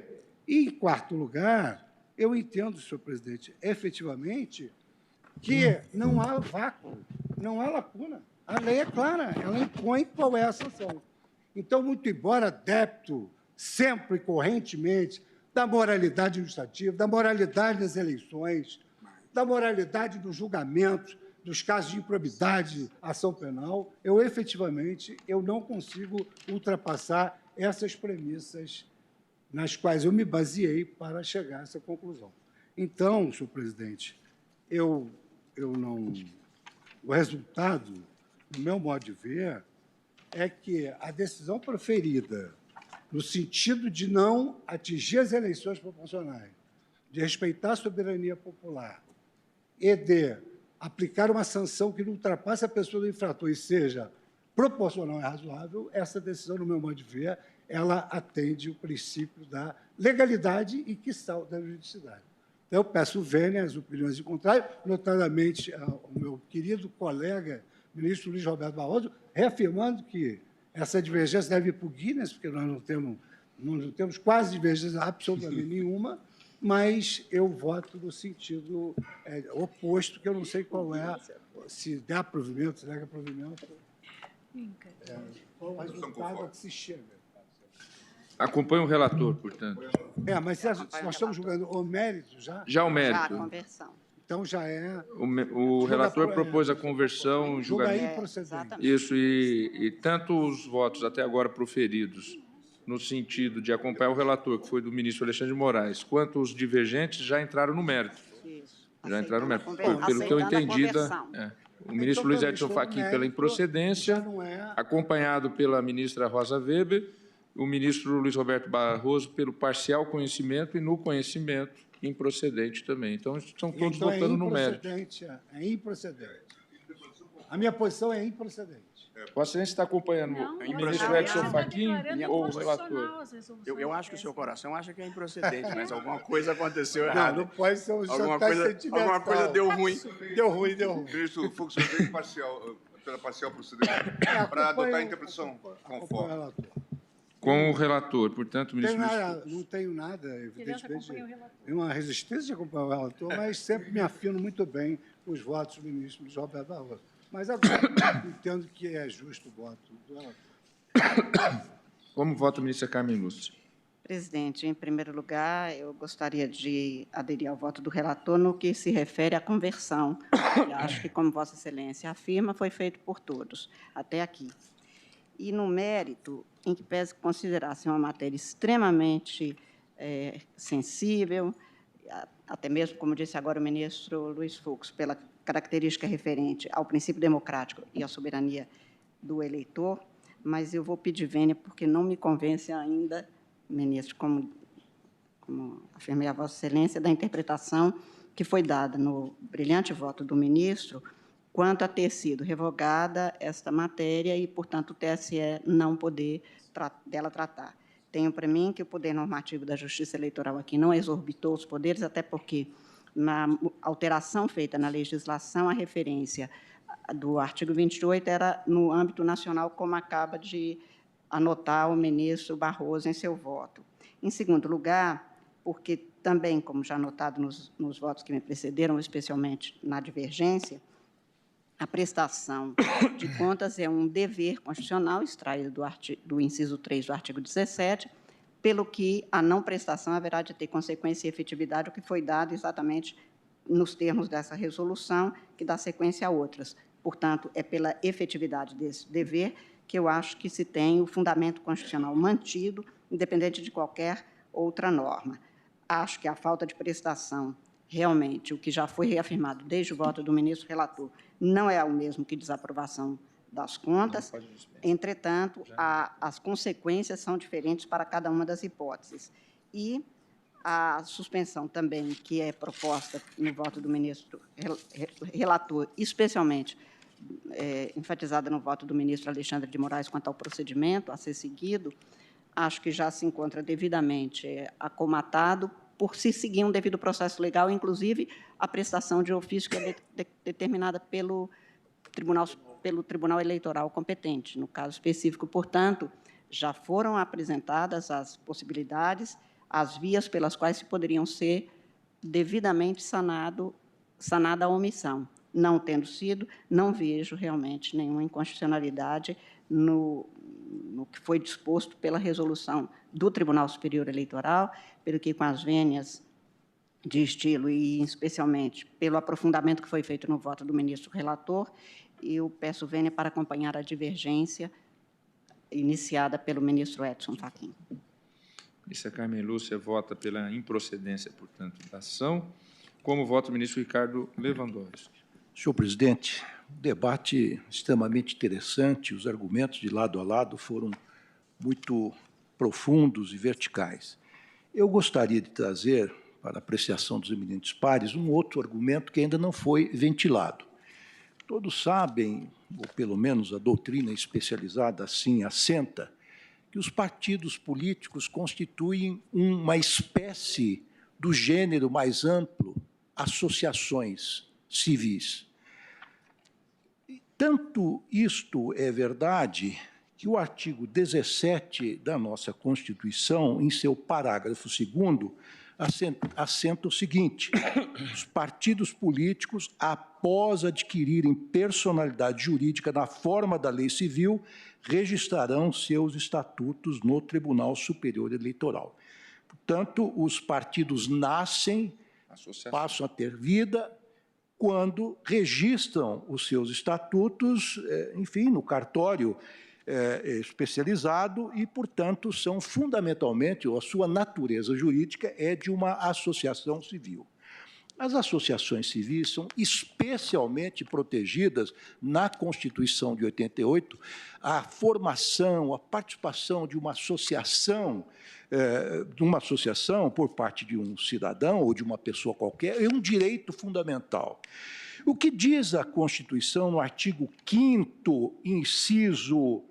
em quarto lugar, eu entendo, senhor presidente, efetivamente, que não há vácuo, não há lacuna. A lei é clara, ela impõe qual é a sanção. Então, muito embora adepto, sempre e correntemente, da moralidade administrativa, da moralidade das eleições, da moralidade dos julgamentos, dos casos de improbidade, ação penal, efetivamente, não consigo ultrapassar essas premissas nas quais eu me baseei para chegar a essa conclusão. Então, senhor presidente, o resultado, no meu modo de ver, é que a decisão proferida no sentido de não atingir as eleições proporcionais, de respeitar a soberania popular e de aplicar uma sanção que não ultrapasse a pessoa do infrator e seja proporcional e razoável, essa decisão, no meu modo de ver, ela atende o princípio da legalidade e, quiçá, da juridicidade. Então, eu peço vênia às opiniões em contrário, notadamente ao meu querido colega, ministro Luiz Roberto Barroso, reafirmando que essa divergência deve ir para o Guinness, porque nós não temos quase divergência absolutamente nenhuma, mas eu voto no sentido oposto, que eu não sei qual é, se dá provimento, se nega provimento, qual é o resultado a que se chega. Acompanhe o relator, portanto. Mas nós estamos julgando o mérito já? Já o mérito. Já a conversão. Então, já é... O relator propôs a conversão em julgamento. Improcedente. Isso, e tanto os votos até agora proferidos no sentido de acompanhar o relator, que foi do ministro Alexandre de Moraes, quanto os divergentes já entraram no mérito. Isso. Já entraram no mérito. Aceitando Pelo que eu a entendi, conversão. o ministro Luiz Edson Fachin pela improcedência, acompanhado pela ministra Rosa Weber, o ministro Luiz Roberto Barroso pelo parcial conhecimento e no conhecimento improcedente também. Então, estão todos votando no mérito. É improcedente. A minha posição é improcedente. Vossa Excelência está acompanhando o ministro Edson Fachin ou o relator? Eu acho que o seu coração acha que é improcedente, mas alguma coisa aconteceu errado. Não pode ser um alguma coisa deu ruim. Deu ruim. Ministro Fux, eu tenho pela parcial procedimento para adotar a interpretação conforme. Com o relator, portanto, ministro... Não tenho nada, evidentemente, nenhuma resistência de acompanhar o relator, mas sempre me afino muito bem com os votos do ministro Luiz Roberto Barroso. Mas agora entendo que é justo o voto do relator. Como vota a ministra Carmen Lúcia? Presidente, em primeiro lugar, eu gostaria de aderir ao voto do relator no que se refere à conversão, que acho que, como Vossa Excelência afirma, foi feito por todos, até aqui. E, no mérito, em que pese considerasse uma matéria extremamente sensível, até mesmo, como disse agora o ministro Luiz Fux, pela característica referente ao princípio democrático e à soberania do eleitor, mas eu vou pedir vênia porque não me convence ainda, ministro, como afirmei a Vossa Excelência, da interpretação que foi dada no brilhante voto do ministro quanto a ter sido revogada esta matéria e, portanto, o TSE não poder dela tratar. Tenho para mim que o poder normativo da Justiça Eleitoral aqui não exorbitou os poderes, até porque, na alteração feita na legislação, a referência do artigo 28 era no âmbito nacional, como acaba de anotar o ministro Barroso em seu voto. Em segundo lugar, porque também, como já anotado nos votos que me precederam, especialmente na divergência, a prestação de contas é um dever constitucional extraído do inciso 3 do artigo 17, pelo que a não prestação haverá de ter consequência e efetividade, o que foi dado exatamente nos termos dessa resolução, que dá sequência a outras. Portanto, é pela efetividade desse dever que eu acho que se tem o fundamento constitucional mantido, independente de qualquer outra norma. Acho que a falta de prestação, realmente, o que já foi reafirmado desde o voto do ministro relator, não é o mesmo que desaprovação das contas. Entretanto, as consequências são diferentes para cada uma das hipóteses. E a suspensão também, que é proposta no voto do ministro relator, especialmente enfatizada no voto do ministro Alexandre de Moraes quanto ao procedimento a ser seguido, acho que já se encontra devidamente acomatado por se seguir um devido processo legal, inclusive a prestação de ofício que é determinada pelo Tribunal Eleitoral competente. No caso específico, portanto, já foram apresentadas as possibilidades, as vias pelas quais se poderiam ser devidamente sanada a omissão. Não tendo sido, não vejo realmente nenhuma inconstitucionalidade no que foi disposto pela resolução do Tribunal Superior Eleitoral, pelo que, com as vênias de estilo e, especialmente, pelo aprofundamento que foi feito no voto do ministro relator, eu peço vênia para acompanhar a divergência iniciada pelo ministro Edson Fachin. Ministra Carmen Lúcia vota pela improcedência, portanto, da ação. Como vota o ministro Ricardo Lewandowski? Senhor presidente, um debate extremamente interessante, os argumentos de lado a lado foram muito profundos e verticais. Eu gostaria de trazer para a apreciação dos eminentes pares um outro argumento que ainda não foi ventilado. Todos sabem, ou pelo menos a doutrina especializada assim assenta, que os partidos políticos constituem uma espécie do gênero mais amplo, associações civis. Tanto isto é verdade que o artigo 17 da nossa Constituição, em seu parágrafo 2º, assenta o seguinte: os partidos políticos, após adquirirem personalidade jurídica na forma da lei civil, registrarão seus estatutos no Tribunal Superior Eleitoral. Portanto, os partidos nascem, passam a ter vida, quando registram os seus estatutos, enfim, no cartório especializado e, portanto, são fundamentalmente, ou a sua natureza jurídica é de uma associação civil. As associações civis são especialmente protegidas na Constituição de 88, a formação, a participação de uma associação por parte de um cidadão ou de uma pessoa qualquer é um direito fundamental. O que diz a Constituição no artigo 5º, inciso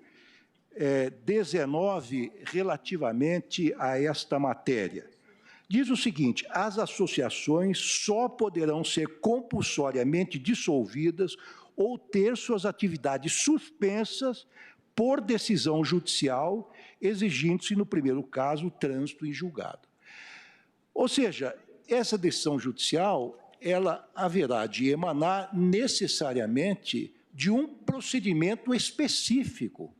19, relativamente a esta matéria? Diz o seguinte: as associações só poderão ser compulsoriamente dissolvidas ou ter suas atividades suspensas por decisão judicial, exigindo-se, no primeiro caso, o trânsito em julgado. Ou seja, essa decisão judicial, ela haverá de emanar necessariamente de um procedimento específico,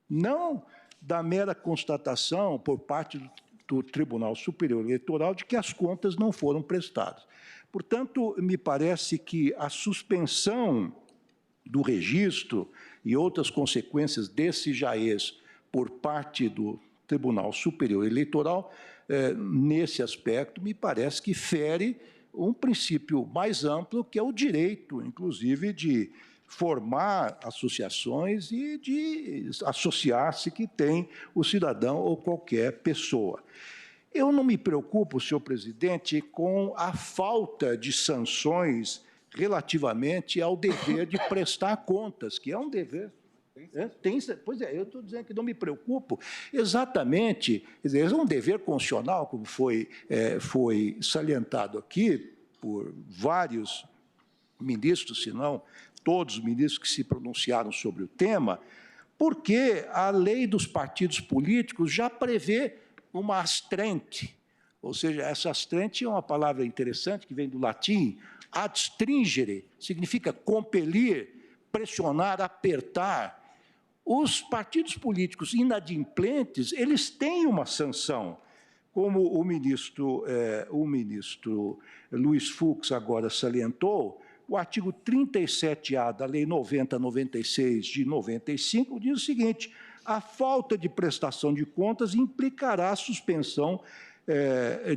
não da mera constatação por parte do Tribunal Superior Eleitoral de que as contas não foram prestadas. Portanto, me parece que a suspensão do registro e outras consequências desse jaez por parte do Tribunal Superior Eleitoral, nesse aspecto, me parece que fere um princípio mais amplo, que é o direito, inclusive, de formar associações e de associar-se que tem o cidadão ou qualquer pessoa. Eu não me preocupo, senhor presidente, com a falta de sanções relativamente ao dever de prestar contas, que é um dever. Pois é, eu estou dizendo que não me preocupo exatamente, quer dizer, é um dever constitucional, como foi salientado aqui por vários ministros, se não todos os ministros que se pronunciaram sobre o tema, porque a lei dos partidos políticos já prevê uma astrente, ou seja, essa astrente é uma palavra interessante que vem do latim, ad stringere, significa compelir, pressionar, apertar. Os partidos políticos inadimplentes, eles têm uma sanção, como o ministro Luiz Fux agora salientou. O artigo 37A da Lei 90/96 de 95 diz o seguinte: a falta de prestação de contas implicará a suspensão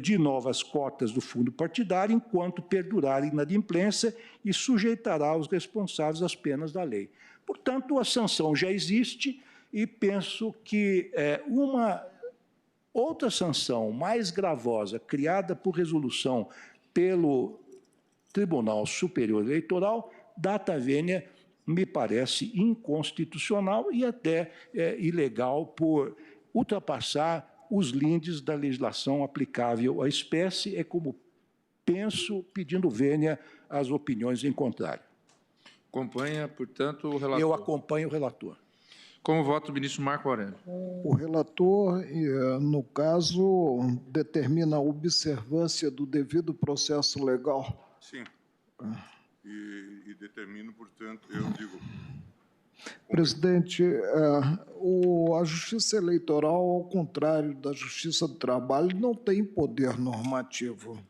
de novas cotas do fundo partidário enquanto perdurar a inadimplência e sujeitará os responsáveis às penas da lei. Portanto, a sanção já existe e penso que uma outra sanção mais gravosa, criada por resolução pelo Tribunal Superior Eleitoral, data vênia, me parece inconstitucional e até ilegal por ultrapassar os lindes da legislação aplicável à espécie, é como penso, pedindo vênia às opiniões em contrário. Acompanha, portanto, o relator. Eu acompanho o relator. Como voto o ministro Marco Aurélio? O relator, no caso, determina a observância do devido processo legal. Sim. E determino, portanto, eu digo... Presidente, a Justiça Eleitoral, ao contrário da Justiça do Trabalho, não tem poder normativo.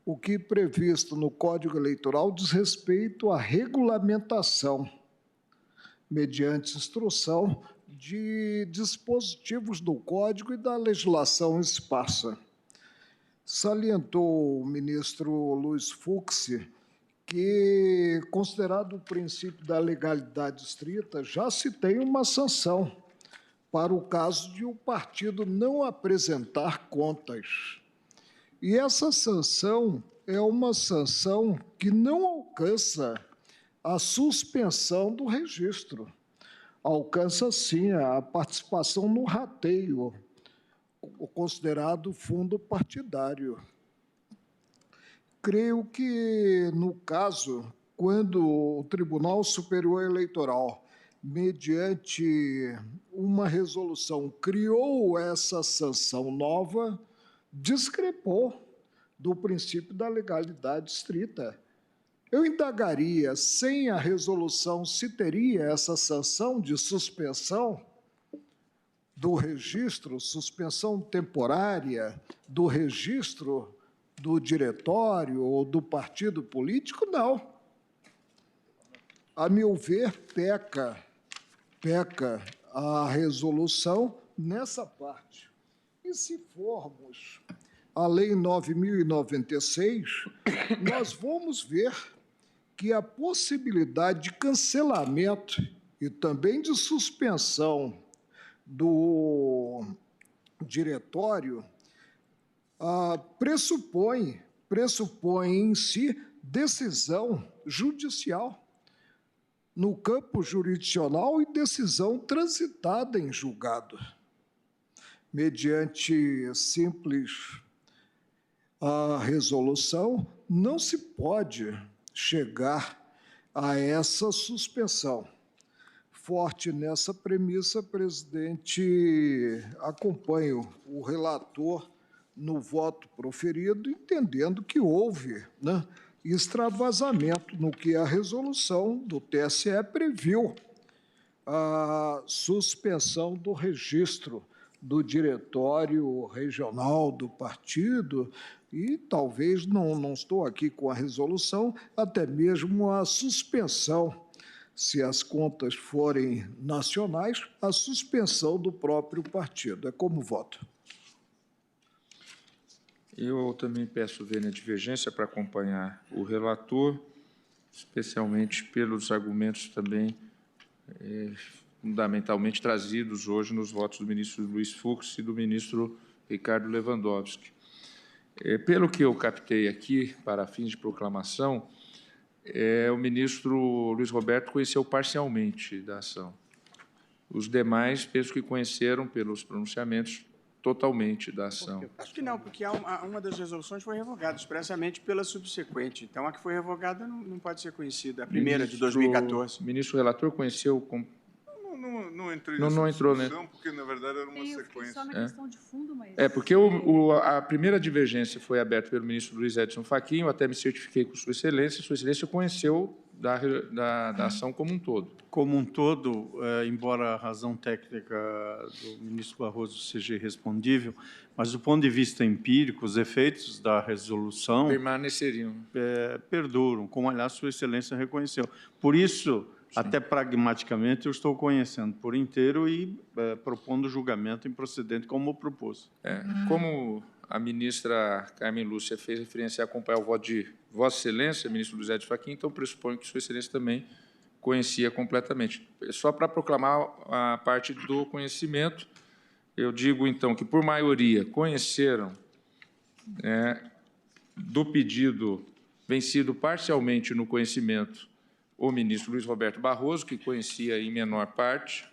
O que é previsto no Código Eleitoral diz respeito à regulamentação, mediante instrução de dispositivos do Código e da legislação esparsa. Salientou o ministro Luiz Fux que, considerado o princípio da legalidade estrita, já se tem uma sanção para o caso de o partido não apresentar contas. E essa sanção é uma sanção que não alcança a suspensão do registro. Alcança, sim, a participação no rateio, o considerado fundo partidário. Creio que, no caso, quando o Tribunal Superior Eleitoral, mediante uma resolução, criou essa sanção nova, discrepou do princípio da legalidade estrita. Eu indagaria, sem a resolução, se teria essa sanção de suspensão do registro, suspensão temporária do registro do diretório ou do partido político? Não. A meu ver, peca peca a resolução nessa parte. E se formos a Lei 9.096, nós vamos ver que a possibilidade de cancelamento e também de suspensão do diretório pressupõe em si decisão judicial no campo jurisdicional e decisão transitada em julgado. Mediante simples resolução, não se pode chegar a essa suspensão. Forte nessa premissa, presidente, acompanho o relator no voto proferido, entendendo que houve, né, extravasamento no que a resolução do TSE previu a suspensão do registro do diretório regional do partido e talvez, não estou aqui com a resolução, até mesmo a suspensão, se as contas forem nacionais, a suspensão do próprio partido. É como voto. Eu também peço vênia divergência para acompanhar o relator, especialmente pelos argumentos também fundamentalmente trazidos hoje nos votos do ministro Luiz Fux e do ministro Ricardo Lewandowski. Pelo que eu captei aqui, para fins de proclamação, o ministro Luiz Roberto conheceu parcialmente da ação. Os demais, penso que conheceram pelos pronunciamentos totalmente da ação. Acho que não, porque uma das resoluções foi revogada expressamente pela subsequente. Então, a que foi revogada não pode ser conhecida, a primeira de 2014. O ministro relator conheceu... Não entrei nessa discussão, porque, na verdade, era uma sequência. Só na questão de fundo, mas... porque a primeira divergência foi aberta pelo ministro Luiz Edson Fachin, eu até me certifiquei com Sua Excelência conheceu da ação como um todo. Como um todo, embora a razão técnica do ministro Barroso seja irrespondível, mas do ponto de vista empírico, os efeitos da resolução... permaneceriam. Perduram, como, aliás, Sua Excelência reconheceu. Por isso... Sim. Até pragmaticamente, eu estou conhecendo por inteiro e propondo julgamento improcedente, como propus. Como a ministra Carmen Lúcia fez referência a acompanhar o voto de Vossa Excelência, ministro Luiz Edson Fachin, então pressuponho que Sua Excelência também conhecia completamente. Só para proclamar a parte do conhecimento, eu digo, então, que, por maioria, conheceram do pedido vencido parcialmente no conhecimento o ministro Luiz Roberto Barroso, que conhecia em menor parte,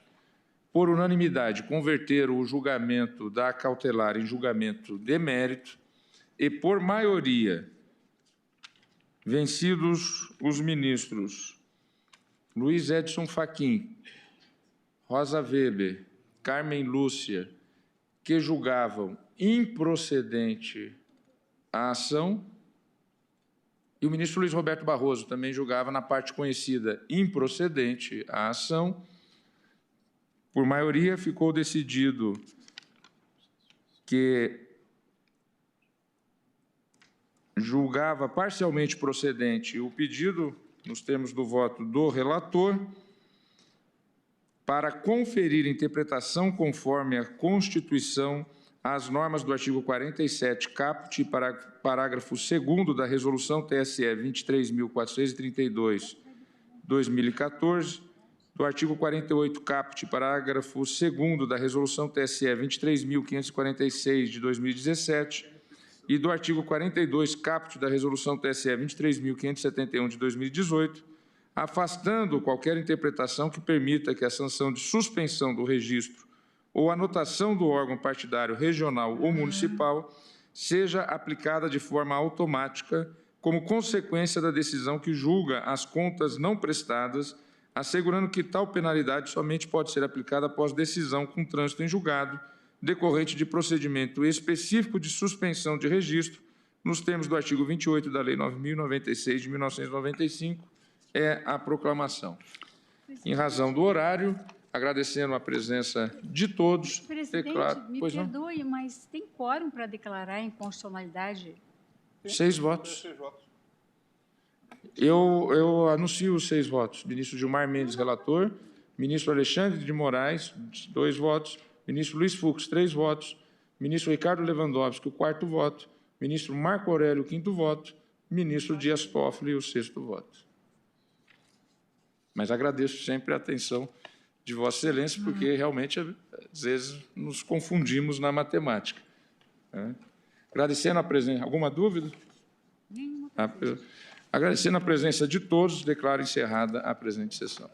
por unanimidade, converteram o julgamento da cautelar em julgamento de mérito e, por maioria, vencidos os ministros Luiz Edson Fachin, Rosa Weber, Carmen Lúcia, que julgavam improcedente a ação, e o ministro Luiz Roberto Barroso também julgava na parte conhecida improcedente a ação. Por maioria, ficou decidido que julgava parcialmente procedente o pedido, nos termos do voto do relator, para conferir interpretação conforme a Constituição às normas do artigo 47, caput, parágrafo 2º da Resolução TSE 23.432, 2014, do artigo 48, caput, parágrafo 2º da Resolução TSE 23.546, de 2017, e do artigo 42, caput, da Resolução TSE 23.571, de 2018, afastando qualquer interpretação que permita que a sanção de suspensão do registro ou anotação do órgão partidário regional ou municipal seja aplicada de forma automática como consequência da decisão que julga as contas não prestadas, assegurando que tal penalidade somente pode ser aplicada após decisão com trânsito em julgado, decorrente de procedimento específico de suspensão de registro, nos termos do artigo 28 da Lei 9.096, de 1995, é a proclamação. Em razão do horário, agradecendo a presença de todos. Presidente, me perdoe, mas tem quórum para declarar a inconstitucionalidade? 6 votos. Eu anuncio os 6 votos. Ministro Gilmar Mendes, relator. Ministro Alexandre de Moraes, 2 votos. Ministro Luiz Fux, 3 votos. Ministro Ricardo Lewandowski, o 4º voto. Ministro Marco Aurélio, o 5º voto. Ministro Dias Toffoli, o 6º voto. Mas agradeço sempre a atenção de Vossa Excelência, porque realmente, às vezes, nos confundimos na matemática. Agradecendo a presença... Alguma dúvida? Agradecendo a presença de todos, declaro encerrada a presente sessão.